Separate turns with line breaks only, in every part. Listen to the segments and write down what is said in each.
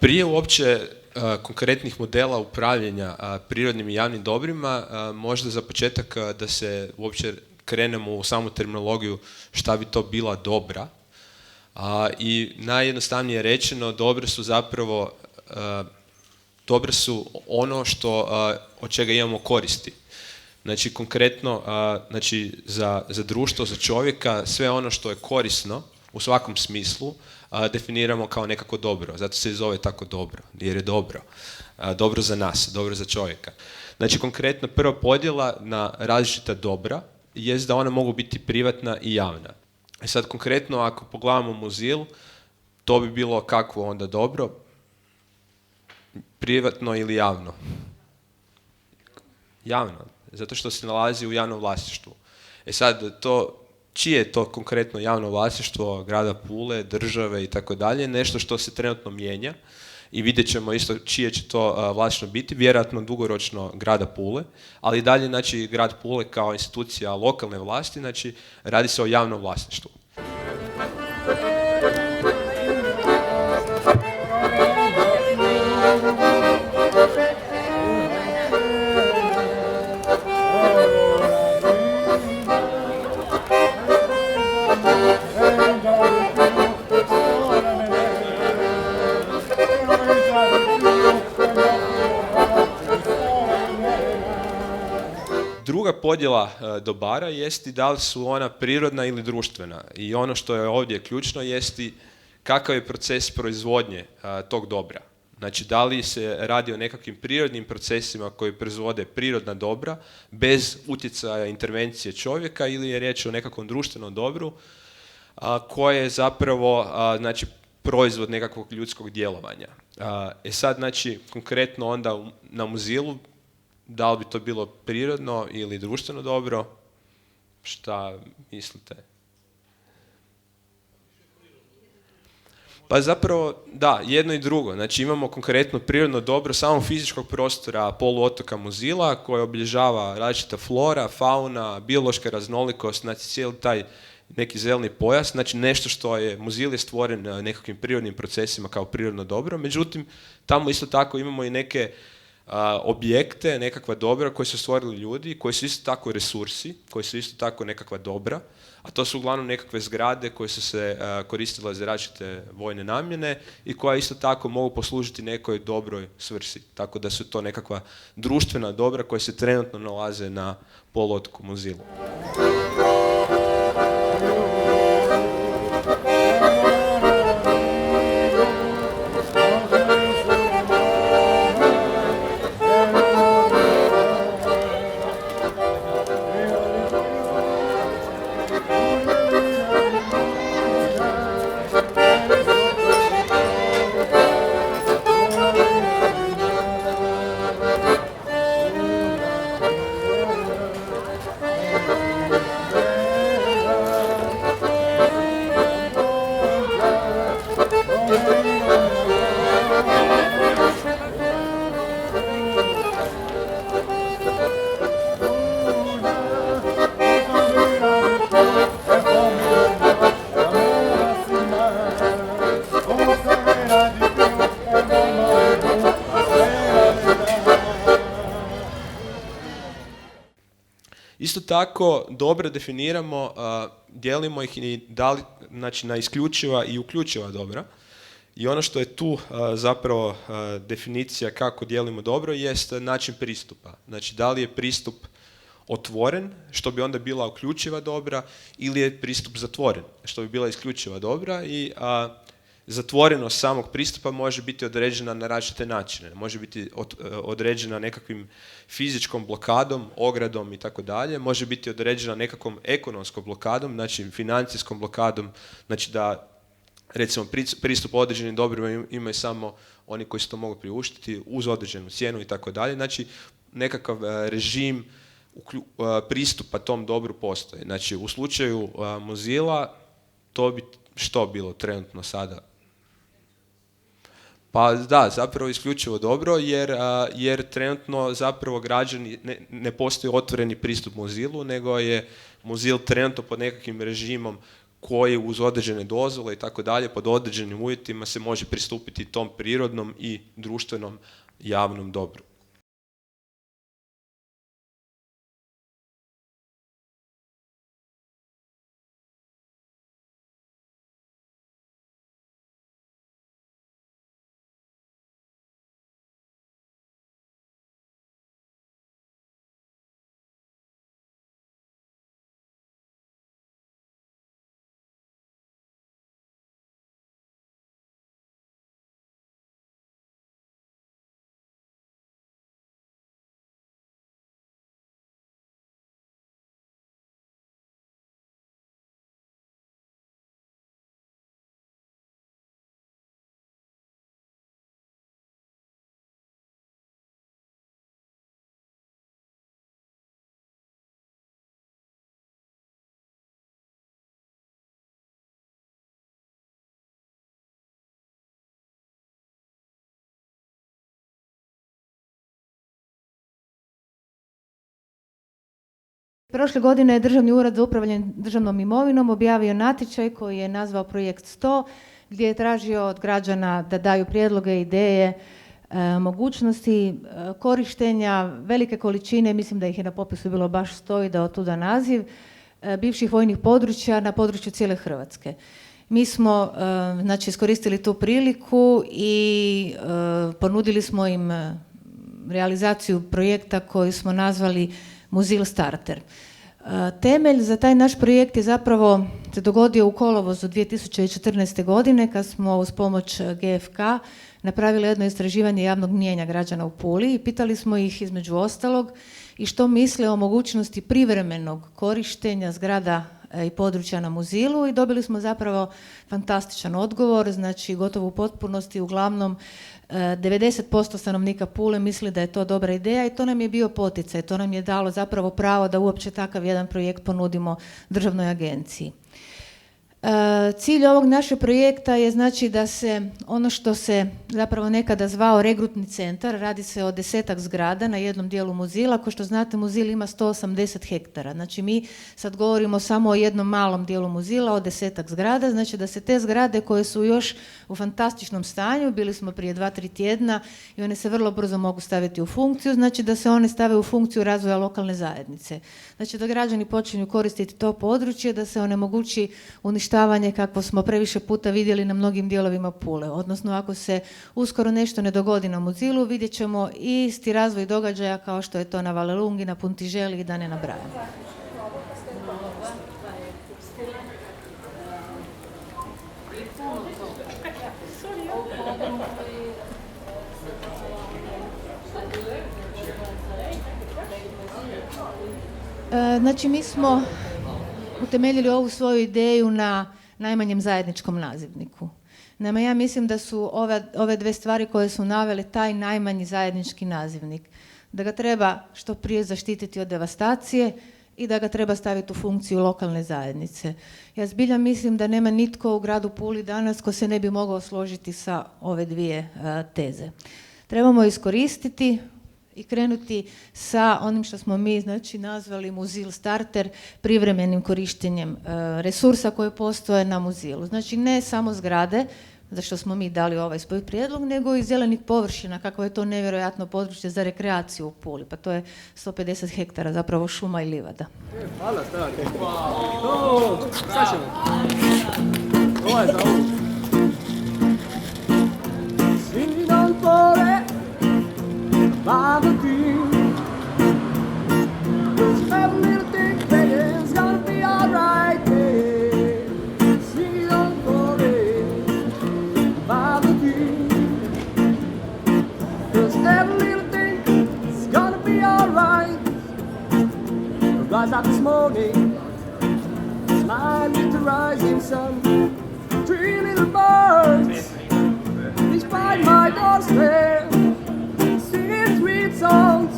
Prije uopće konkretnih modela upravljanja prirodnim i javnim dobrima, možda za početak da se uopće krenemo u samu terminologiju šta bi to bila dobra. I najjednostavnije rečeno, dobre su zapravo dobre su ono od čega imamo koristi. Znači konkretno znači, za društvo, za čovjeka, sve ono što je korisno u svakom smislu definiramo kao nekako dobro. Zato se i zove tako dobro, jer je dobro. Dobro za nas, dobro za čovjeka. Znači konkretno prva podjela na različita dobra jest da ona mogu biti privatna i javna. Sad konkretno ako pogledamo Muzil, to bi bilo kakvo onda dobro? Privatno ili javno? Javno, zato što se nalazi u javnom vlasništvu. Sad, čije je to konkretno javno vlasništvo grada Pule, države i tako dalje, nešto što se trenutno mijenja i vidjet ćemo isto čije će to vlasništvo biti, vjerojatno dugoročno grada Pule, ali dalje znači grad Pule kao institucija lokalne vlasti, znači radi se o javnom vlasništvu. Druga podjela dobara jest i da li su ona prirodna ili društvena. I ono što je ovdje ključno jest i kakav je proces proizvodnje tog dobra. Znači da li se radi o nekakvim prirodnim procesima koji proizvode prirodna dobra bez utjecaja intervencije čovjeka ili je riječ o nekakvom društvenom dobru koje je zapravo znači, proizvod nekakvog ljudskog djelovanja. Sad znači konkretno onda na Muzilu da li bi to bilo prirodno ili društveno dobro? Šta mislite? Pa zapravo, da, jedno i drugo. Znači imamo konkretno prirodno dobro samo fizičkog prostora poluotoka Muzila koje obilježava različita flora, fauna, biološka raznolikost, znači cijeli taj neki zeleni pojas, znači nešto što je, Muzil je stvoren nekakvim prirodnim procesima kao prirodno dobro, međutim tamo isto tako imamo i neke objekte, nekakva dobra koje su stvorili ljudi, koji su isto tako resursi, koji su isto tako nekakva dobra, a to su uglavnom nekakve zgrade koje su se koristile za različite vojne namjene i koja isto tako mogu poslužiti nekoj dobroj svrsi. Tako da su to nekakva društvena dobra koja se trenutno nalaze na poluotoku Muzilu. Isto tako dobro definiramo, dijelimo ih i znači, na isključiva i uključiva dobra. I ono što je tu zapravo definicija kako dijelimo dobro jest način pristupa. Znači da li je pristup otvoren, što bi onda bila uključiva dobra, ili je pristup zatvoren, što bi bila isključiva dobra i zatvorenost samog pristupa može biti određena na različite načine. Može biti određena nekakvim fizičkom blokadom, ogradom i tako dalje. Može biti određena nekakvom ekonomskom blokadom, znači financijskom blokadom, znači da recimo pristup određenim dobrima imaju samo oni koji se to mogu priuštiti uz određenu cijenu i tako dalje. Znači nekakav režim pristupa tom dobru postoji. Znači u slučaju Muzila to bi što bilo trenutno sada? Pa da, zapravo isključivo dobro jer trenutno zapravo građani ne postoji otvoreni pristup Muzilu, nego je Muzil trenutno pod nekakvim režimom koji uz određene dozvole i tako dalje, pod određenim uvjetima se može pristupiti tom prirodnom i društvenom javnom dobru.
Prošle godine je Državni ured za upravljanje državnom imovinom objavio natječaj koji je nazvao Projekt 100, gdje je tražio od građana da daju prijedloge, ideje, mogućnosti korištenja velike količine, mislim da ih je na popisu bilo baš 100 i da otuda naziv, bivših vojnih područja na području cijele Hrvatske. Mi smo znači, iskoristili tu priliku i ponudili smo im realizaciju projekta koji smo nazvali Muzil Starter. Temelj za taj naš projekt je zapravo se dogodio u kolovozu 2014. godine kad smo uz pomoć GFK napravili jedno istraživanje javnog mnijenja građana u Puli i pitali smo ih između ostalog i što misle o mogućnosti privremenog korištenja zgrada i područja na Muzilu i dobili smo zapravo fantastičan odgovor, znači gotovo u potpunosti, uglavnom 90% stanovnika Pule misli da je to dobra ideja i to nam je bio poticaj, to nam je dalo zapravo pravo da uopće takav jedan projekt ponudimo državnoj agenciji. Cilj ovog našeg projekta je znači da se ono što se zapravo nekada zvao regrutni centar, radi se o 10-ak zgrada na jednom dijelu Muzila. Kao što znate, Muzil ima 180 hektara. Znači mi sad govorimo samo o jednom malom dijelu Muzila, o 10-ak zgrada. Znači da se te zgrade koje su još u fantastičnom stanju, bili smo prije 2-3 tjedna i one se vrlo brzo mogu staviti u funkciju, znači da se one stave u funkciju razvoja lokalne zajednice. Znači da građani počinju koristiti to područje, da se onemogući uništavanje kakvo smo previše puta vidjeli na mnogim dijelovima Pule. Odnosno ako se uskoro nešto ne dogodi na Muzilu, vidjet ćemo isti razvoj događaja kao što je to na Valelungi, na Puntiželi i da ne nabrajam. Znači mi smo utemeljili ovu svoju ideju na najmanjem zajedničkom nazivniku. Naime, ja mislim da su ove dve stvari koje su navele taj najmanji zajednički nazivnik. Da ga treba što prije zaštititi od devastacije i da ga treba staviti u funkciju lokalne zajednice. Ja zbilja mislim da nema nitko u gradu Puli danas ko se ne bi mogao složiti sa ove dvije teze. Trebamo iskoristiti i krenuti sa onim što smo mi znači, nazvali Muzil Starter, privremenim korištenjem resursa koje postoje na Muzilu. Znači ne samo zgrade, za što smo mi dali ovaj svoj prijedlog, nego i zelenih površina, kako je to nevjerojatno područje za rekreaciju u Puli. Pa to je 150 hektara, zapravo šuma i livada.
Hvala, stari. Sad ćemo. Ovo je za ovo. Svi dan pore by the beam. Cause every little thing begging's gonna be alright, yeah. See don't worry by the beam. Cause every little thing's gonna be alright. Rise up this morning, smile with the rising sun. 3 little birds, each by my doorstep. Songs,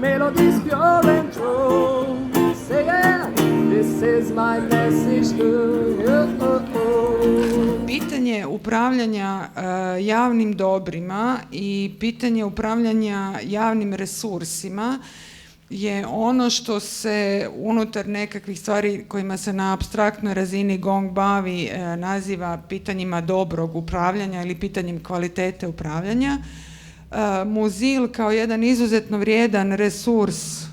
melodies pure and true. Saying, this is my message to you.
Pitanje upravljanja javnim dobrima i pitanje upravljanja javnim resursima je ono što se unutar nekakvih stvari kojima se na apstraktnoj razini GONG bavi naziva pitanjima dobrog upravljanja ili pitanjem kvalitete upravljanja. Muzil kao jedan izuzetno vrijedan resurs,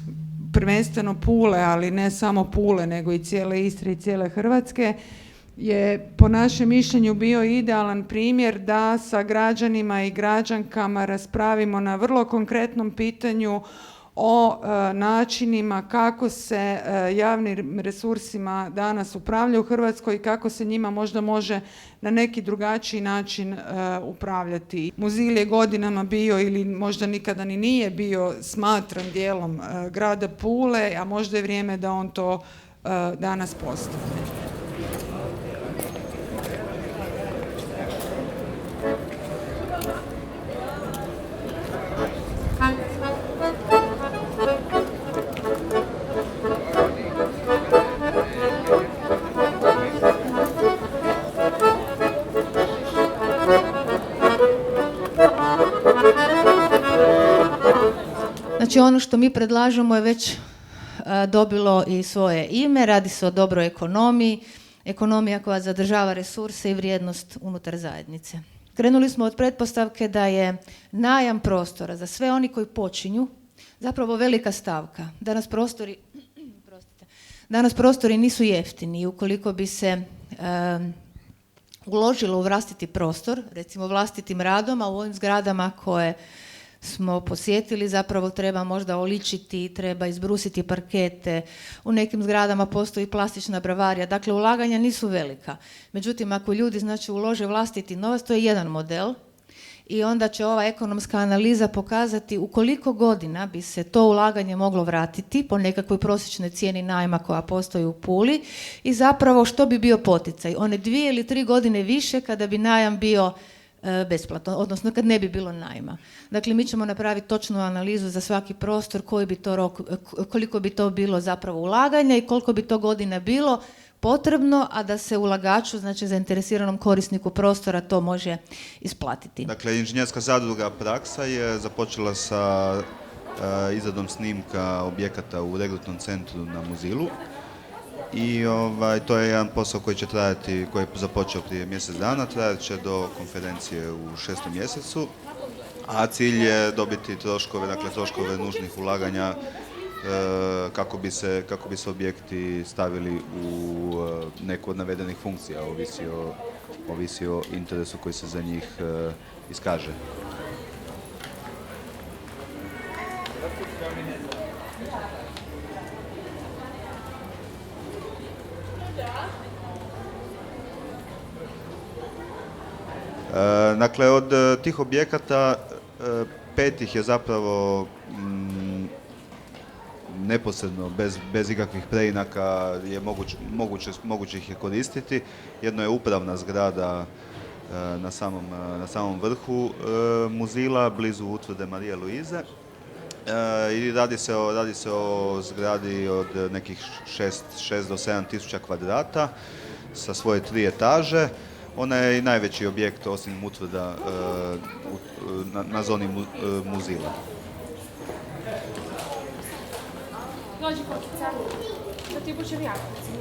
prvenstveno Pule, ali ne samo Pule, nego i cijele Istre i cijele Hrvatske, je po našem mišljenju bio idealan primjer da sa građanima i građankama raspravimo na vrlo konkretnom pitanju o načinima kako se javnim resursima danas upravlja u Hrvatskoj i kako se njima možda može na neki drugačiji način upravljati. Muzil je godinama bio ili možda nikada ni nije bio smatran dijelom grada Pule, a možda je vrijeme da on to danas postane.
Znači ono što mi predlažemo je već dobilo i svoje ime, radi se o dobroj ekonomiji, ekonomija koja zadržava resurse i vrijednost unutar zajednice. Krenuli smo od pretpostavke da je najam prostora za sve oni koji počinju zapravo velika stavka. Danas prostori nisu jeftini i ukoliko bi se uložilo u vlastiti prostor, recimo vlastitim radom, a u ovim zgradama koje smo posjetili zapravo treba možda oličiti, treba izbrusiti parkete, u nekim zgradama postoji plastična bravarija, dakle ulaganja nisu velika. Međutim, ako ljudi znači ulože vlastiti novac, to je jedan model i onda će ova ekonomska analiza pokazati u koliko godina bi se to ulaganje moglo vratiti po nekakvoj prosječnoj cijeni najma koja postoji u Puli i zapravo što bi bio poticaj. One 2 ili 3 godine više kada bi najam bio besplatno, odnosno kad ne bi bilo najma. Dakle, mi ćemo napraviti točnu analizu za svaki prostor, koji bi to rok, koliko bi to bilo zapravo ulaganja i koliko bi to godina bilo potrebno, a da se ulagaču, znači zainteresiranom korisniku prostora, to može isplatiti.
Dakle, inženjerska zadruga Praksa je započela sa izradom snimka objekata u regrutnom centru na Muzilu. I to je jedan posao koji će trajati, koji je započeo prije mjesec dana, trajat će do konferencije u 6. mjesecu, a cilj je dobiti troškove, dakle troškove nužnih ulaganja kako bi se objekti stavili u neku od navedenih funkcija, ovisi o interesu koji se za njih iskaže. Dakle, od tih objekata 5 ih je zapravo neposredno, bez ikakvih preinaka je moguće ih je koristiti. Jedno je upravna zgrada na samom vrhu Muzila, blizu utvrde Marije Luize. I radi se o zgradi od nekih 6 do 7 tisuća kvadrata sa svoje 3 etaže. Ona je i najveći objekt osim utvrda na zoni Muzila.
Dođi kokica, da ti obučem jaknicu.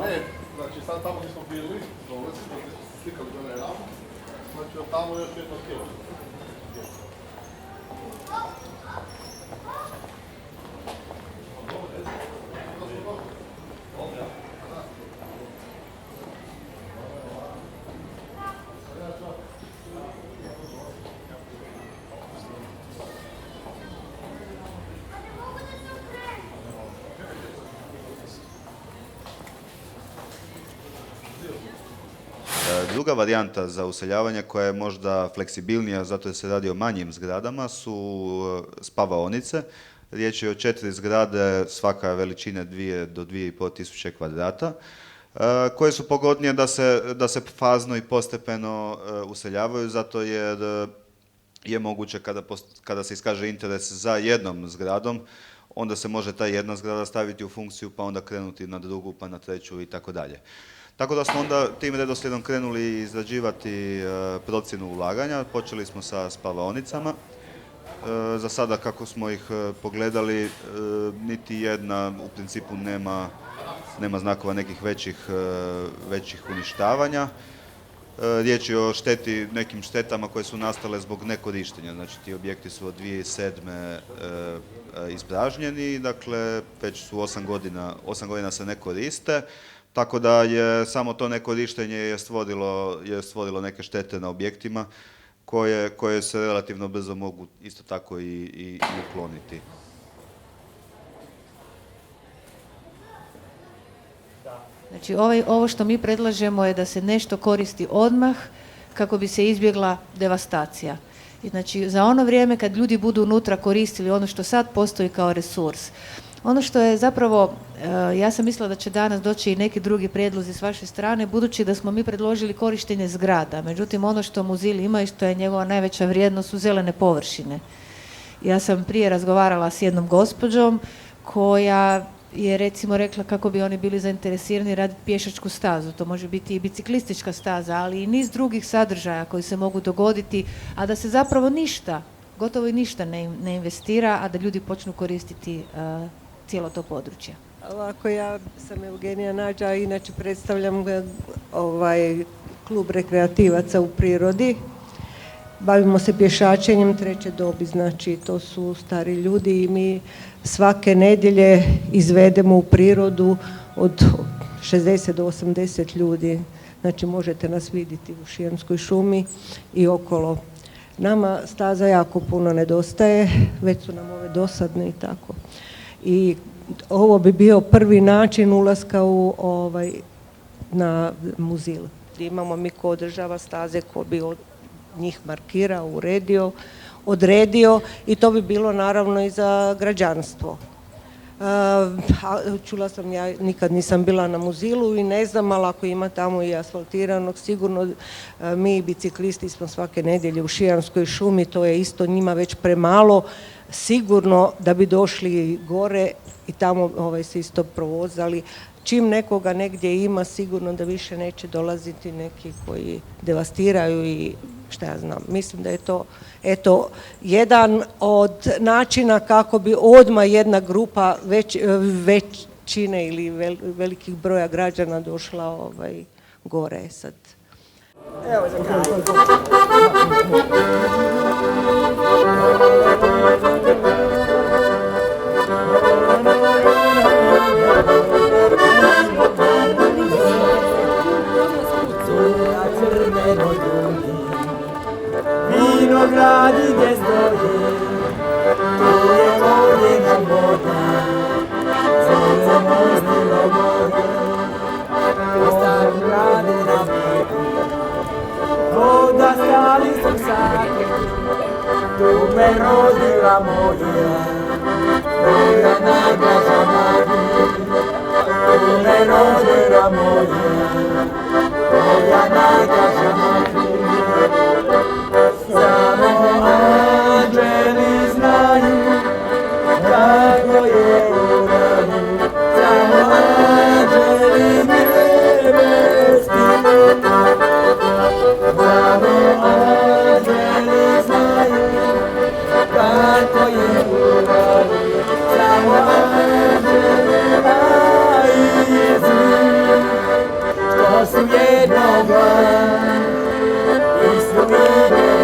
Ne, znači sad tamo gdje smo bili, dole smo slikali dole ramu, znači od tamo još jedno kilo.
Druga varijanta za useljavanje koja je možda fleksibilnija zato jer se radi o manjim zgradama su spavaonice. Riječ je o 4 zgrade, svaka veličine 2 do 2,5 tisuće kvadrata, koje su pogodnije da se fazno i postepeno useljavaju zato jer je moguće kada se iskaže interes za jednom zgradom, onda se može ta jedna zgrada staviti u funkciju, pa onda krenuti na drugu, pa na treću i tako dalje. Tako da smo onda tim redoslijedom krenuli izrađivati procjenu ulaganja. Počeli smo sa spavaonicama. Za sada kako smo ih pogledali, niti jedna u principu nema znakova nekih većih uništavanja. Riječ je o nekim štetama koje su nastale zbog nekorištenja. Znači ti objekti su od 2007. ispražnjeni, dakle već su 8 godina se ne koriste. Tako da je samo to nekorištenje je stvorilo neke štete na objektima koje se relativno brzo mogu isto tako i ukloniti.
Znači ovo što mi predlažemo je da se nešto koristi odmah kako bi se izbjegla devastacija. I znači za ono vrijeme kad ljudi budu unutra koristili ono što sad postoji kao resurs. Ono što je zapravo, ja sam mislila da će danas doći i neki drugi prijedlozi s vaše strane, budući da smo mi predložili korištenje zgrada. Međutim, ono što Muzil ima i što je njegova najveća vrijednost su zelene površine. Ja sam prije razgovarala s jednom gospođom koja je recimo rekla kako bi oni bili zainteresirani raditi pješačku stazu. To može biti i biciklistička staza, ali i niz drugih sadržaja koji se mogu dogoditi, a da se zapravo gotovo i ništa ne investira, a da ljudi počnu koristiti cijelo to područje.
Ovako, ja sam Eugenija Nađa, inače predstavljam klub rekreativaca u prirodi. Bavimo se pješačenjem treće dobi, znači to su stari ljudi i mi svake nedjelje izvedemo u prirodu od 60 do 80 ljudi. Znači možete nas vidjeti u Šijanskoj šumi i okolo. Nama staza jako puno nedostaje, već su nam ove dosadne i tako. I ovo bi bio prvi način ulaska na Muzil. Imamo mi ko održava staze, ko bi njih markirao, odredio i to bi bilo naravno i za građanstvo. Čula sam, ja nikad nisam bila na Muzilu i ne znam, ali ako ima tamo i asfaltiranog, sigurno mi biciklisti smo svake nedjelje u Šijanskoj šumi, to je isto njima već premalo, sigurno da bi došli gore i tamo se isto provozali. Čim nekoga negdje ima, sigurno da više neće dolaziti neki koji devastiraju i šta ja znam. Mislim da je to jedan od načina kako bi odmah jedna grupa većine ili velikih broja građana došla gore sad. Evo za kraj.
Vinogradi gdje stoje, tu je voljena voda, sunce moznilo vode, u starom gradu na bijeku, voda stali su sati, tu me rodila moja najdraža Marija, tu me rodila moja najdraža Marija. Samo anđeli znaju kako je u raju, samo anđeli nebeski, samo anđeli znaju kako je u raju, samo anđeli najizmi, što su jednoga i su vidjeli.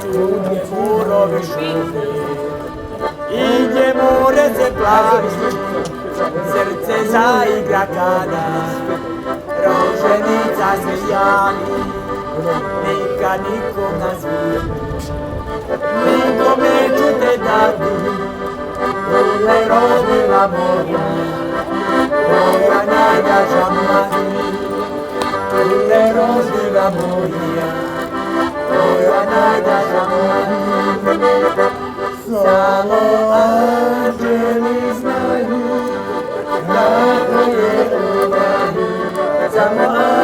Gdje murovi šume i gdje more se plavi, srce zaigra kada roženica se javi, nikad nikom na svijetu, nikom neću te dati, tu me rodila moja najdraža Marija, tu me rodila moja najdraža Marija. samo anđeli znaju kako je to vani, samo